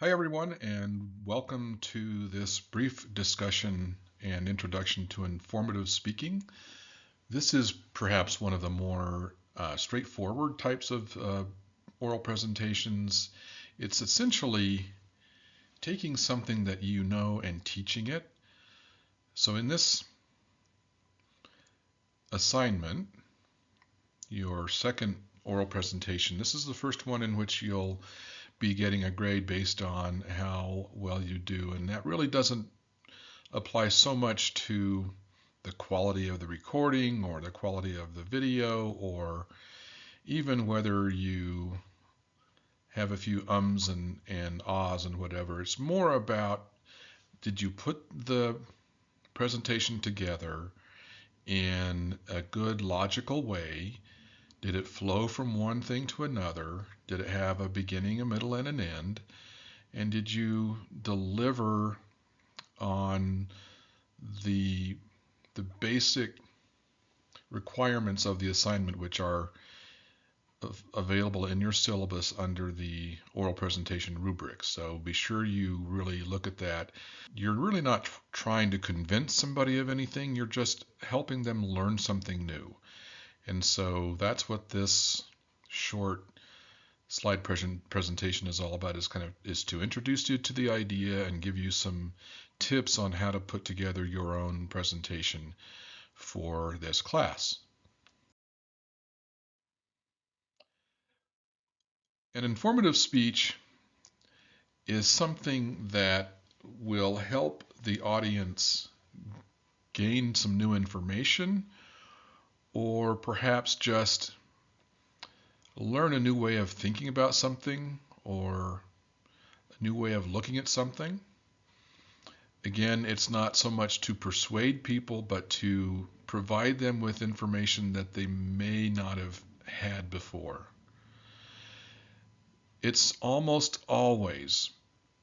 Hi, everyone, and welcome to this brief discussion and introduction to informative speaking. This is perhaps one of the more straightforward types of oral presentations. It's essentially taking something that you know and teaching it. So, in this assignment, your second oral presentation, this is the first one in which you'll be getting a grade based on how well you do, and that really doesn't apply so much to the quality of the recording or the quality of the video or even whether you have a few ums and ahs and whatever. It's more about, did you put the presentation together in a good logical way? Did it flow from one thing to another? Did it have a beginning, a middle, and an end? And did you deliver on the the basic requirements of the assignment, which are available in your syllabus under the oral presentation rubric. So be sure you really look at that. You're really not trying to convince somebody of anything, you're just helping them learn something new. And so that's what this short slide presentation is all about, is to introduce you to the idea and give you some tips on how to put together your own presentation for this class. An informative speech is something that will help the audience gain some new information or perhaps just learn a new way of thinking about something or a new way of looking at something. Again, it's not so much to persuade people, but to provide them with information that they may not have had before. It's almost always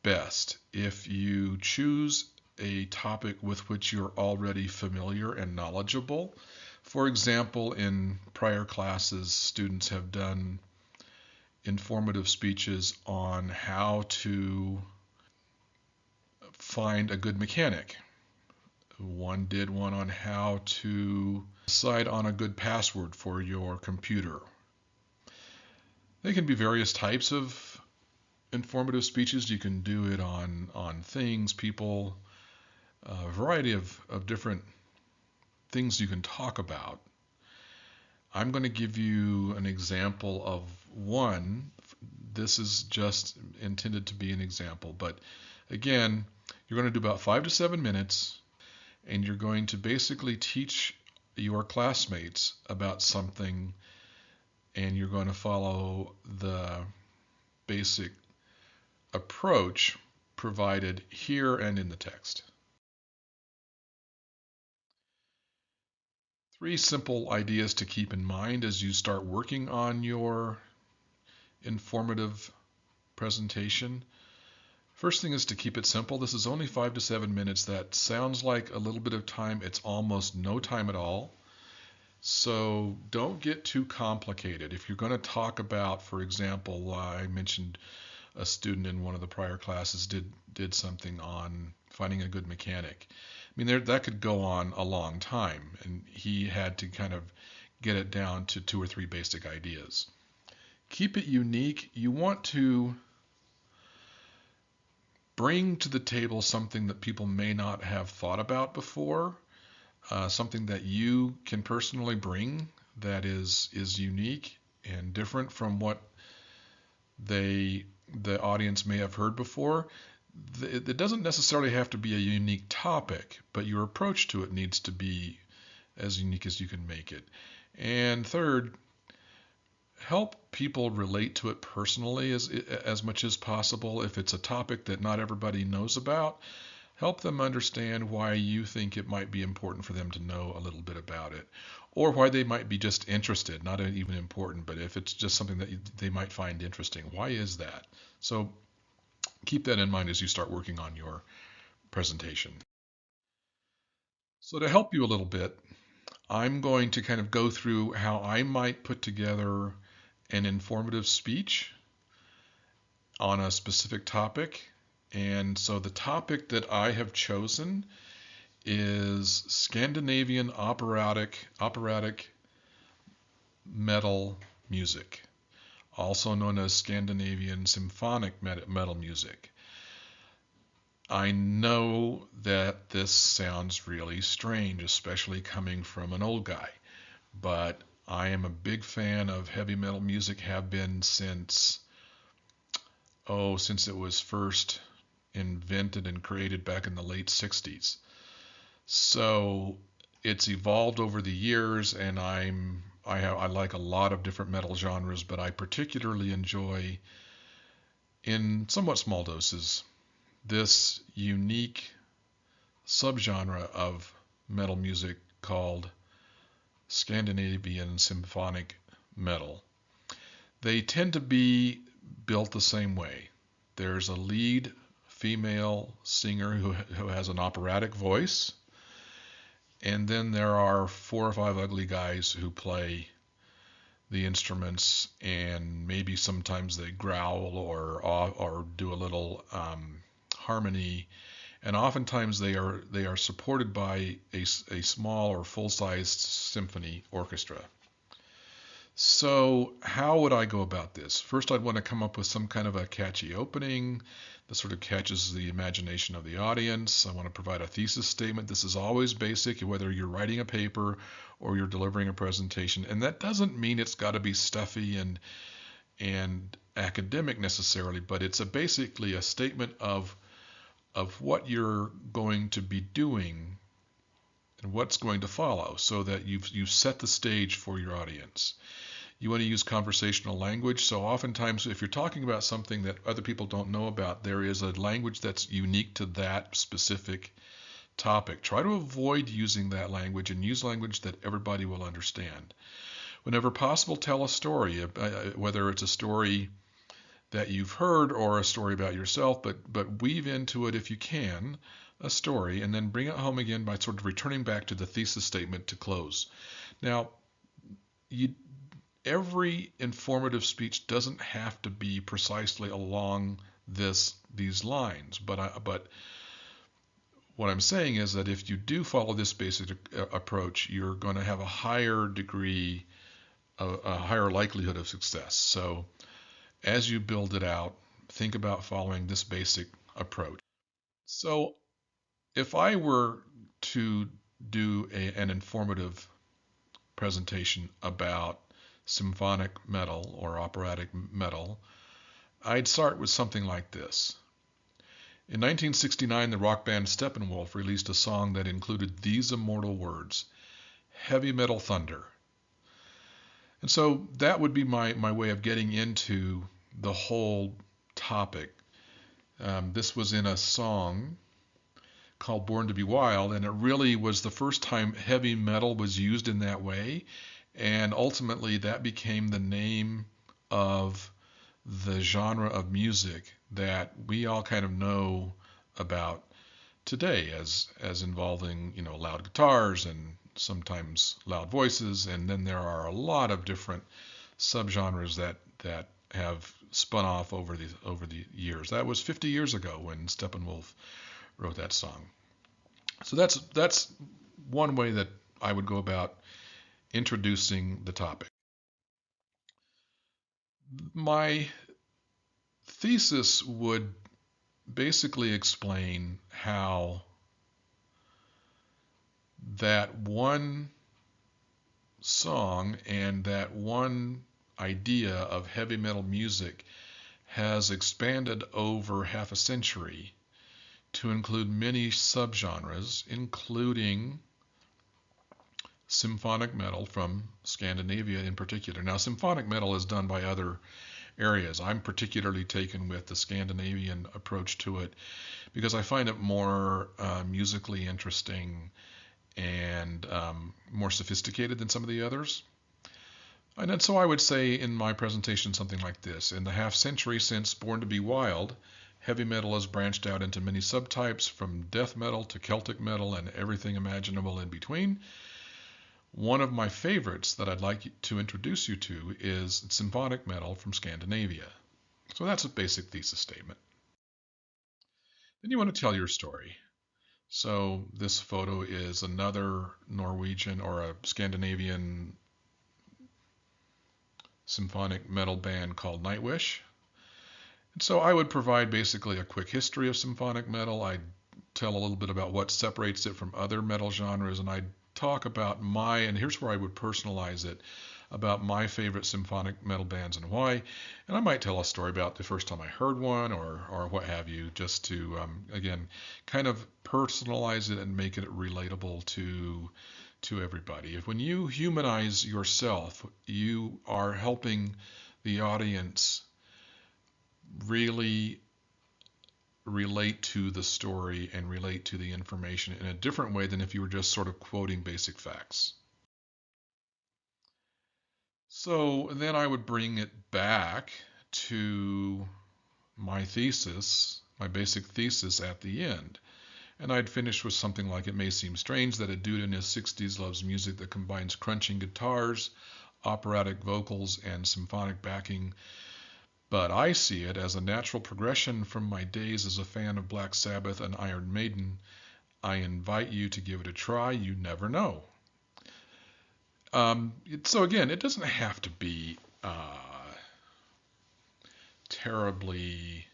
best if you choose a topic with which you're already familiar and knowledgeable. For example, in prior classes, students have done informative speeches on how to find a good mechanic. One did one on how to decide on a good password for your computer. They can be various types of informative speeches. You can do it on things, people, a variety of different things you can talk about. I'm going to give you an example of one. This is just intended to be an example, but again, you're going to do about 5 to 7 minutes, and you're going to basically teach your classmates about something, and you're going to follow the basic approach provided here and in the text. Three simple ideas to keep in mind as you start working on your informative presentation. First thing is to keep it simple. This is only 5 to 7 minutes. That sounds like a little bit of time. It's almost no time at all. So don't get too complicated. If you're going to talk about, for example, I mentioned a student in one of the prior classes did something on finding a good mechanic. I mean, that could go on a long time, and he had to kind of get it down to 2 or 3 basic ideas. Keep it unique. You want to bring to the table something that people may not have thought about before, something that you can personally bring that is unique and different from what the audience may have heard before. It doesn't necessarily have to be a unique topic, but your approach to it needs to be as unique as you can make it. And third, help people relate to it personally as much as possible. If it's a topic that not everybody knows about, help them understand why you think it might be important for them to know a little bit about it, or why they might be just interested, not even important, but if it's just something that they might find interesting, why is that? So keep that in mind as you start working on your presentation. So to help you a little bit, I'm going to kind of go through how I might put together an informative speech. on a specific topic. And so the topic that I have chosen is Scandinavian operatic metal music, also known as Scandinavian symphonic metal music. I know that this sounds really strange, especially coming from an old guy, but I am a big fan of heavy metal music, have been since it was first invented and created back in the late 60s. So it's evolved over the years, and I like a lot of different metal genres, but I particularly enjoy, in somewhat small doses, this unique subgenre of metal music called Scandinavian symphonic metal. They tend to be built the same way. There's a lead female singer who has an operatic voice, and then there are 4 or 5 ugly guys who play the instruments, and maybe sometimes they growl or do a little harmony, and oftentimes they are supported by a small or full-sized symphony orchestra. So how would I go about this? First, I'd want to come up with some kind of a catchy opening that sort of catches the imagination of the audience. I want to provide a thesis statement. This is always basic, whether you're writing a paper or you're delivering a presentation. And that doesn't mean it's got to be stuffy and academic necessarily, but it's basically a statement of what you're going to be doing and what's going to follow, so that you've set the stage for your audience. You want to use conversational language. So oftentimes, if you're talking about something that other people don't know about, there is a language that's unique to that specific topic. Try to avoid using that language and use language that everybody will understand. Whenever possible, tell a story, whether it's a story that you've heard or a story about yourself, but weave into it, if you can, a story, and then bring it home again by sort of returning back to the thesis statement to close. Now, every informative speech doesn't have to be precisely along these lines, but what I'm saying is that if you do follow this basic approach, you're going to have a higher degree, a higher likelihood of success. So as you build it out, think about following this basic approach. So if I were to do an informative presentation about symphonic metal or operatic metal, I'd start with something like this. In 1969, the rock band Steppenwolf released a song that included these immortal words: heavy metal thunder. And so that would be my way of getting into the whole topic. This was in a song called Born to Be Wild, and it really was the first time heavy metal was used in that way. And ultimately, that became the name of the genre of music that we all kind of know about today as involving, loud guitars and sometimes loud voices. And then there are a lot of different subgenres that have spun off over the years. That was 50 years ago when Steppenwolf wrote that song. So that's one way that I would go about introducing the topic. My thesis would basically explain how that one song and that one idea of heavy metal music has expanded over half a century to include many subgenres, including symphonic metal from Scandinavia in particular. Now, symphonic metal is done by other areas. I'm particularly taken with the Scandinavian approach to it because I find it more musically interesting and more sophisticated than some of the others. And then, so I would say in my presentation something like this: in the half century since Born to Be Wild, heavy metal has branched out into many subtypes, from death metal to Celtic metal and everything imaginable in between. One of my favorites that I'd like to introduce you to is symphonic metal from Scandinavia. So that's a basic thesis statement. Then you want to tell your story. So this photo is another Norwegian or a Scandinavian symphonic metal band called Nightwish. And so I would provide basically a quick history of symphonic metal. I'd tell a little bit about what separates it from other metal genres, and I'd talk about and here's where I would personalize it, about my favorite symphonic metal bands and why. And I might tell a story about the first time I heard one or what have you, just to, again, kind of personalize it and make it relatable to everybody. If when you humanize yourself, you are helping the audience really relate to the story and relate to the information in a different way than if you were just sort of quoting basic facts. So then I would bring it back to my thesis, my basic thesis at the end. And I'd finish with something like, it may seem strange that a dude in his 60s loves music that combines crunching guitars, operatic vocals, and symphonic backing, but I see it as a natural progression from my days as a fan of Black Sabbath and Iron Maiden. I invite you to give it a try. You never know. So again, it doesn't have to be terribly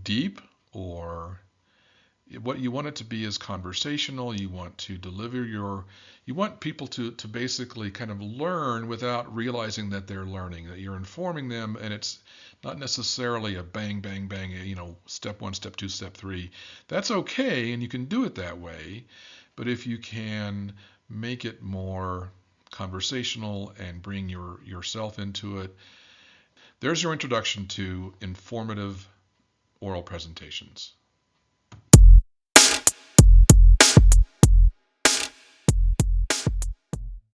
deep, or what you want it to be is conversational. You want to you want people to basically kind of learn without realizing that they're learning, that you're informing them, and it's not necessarily a bang, bang, bang, step one, step two, step three. That's okay, and you can do it that way, but if you can make it more conversational and bring yourself into it, there's your introduction to informative oral presentations.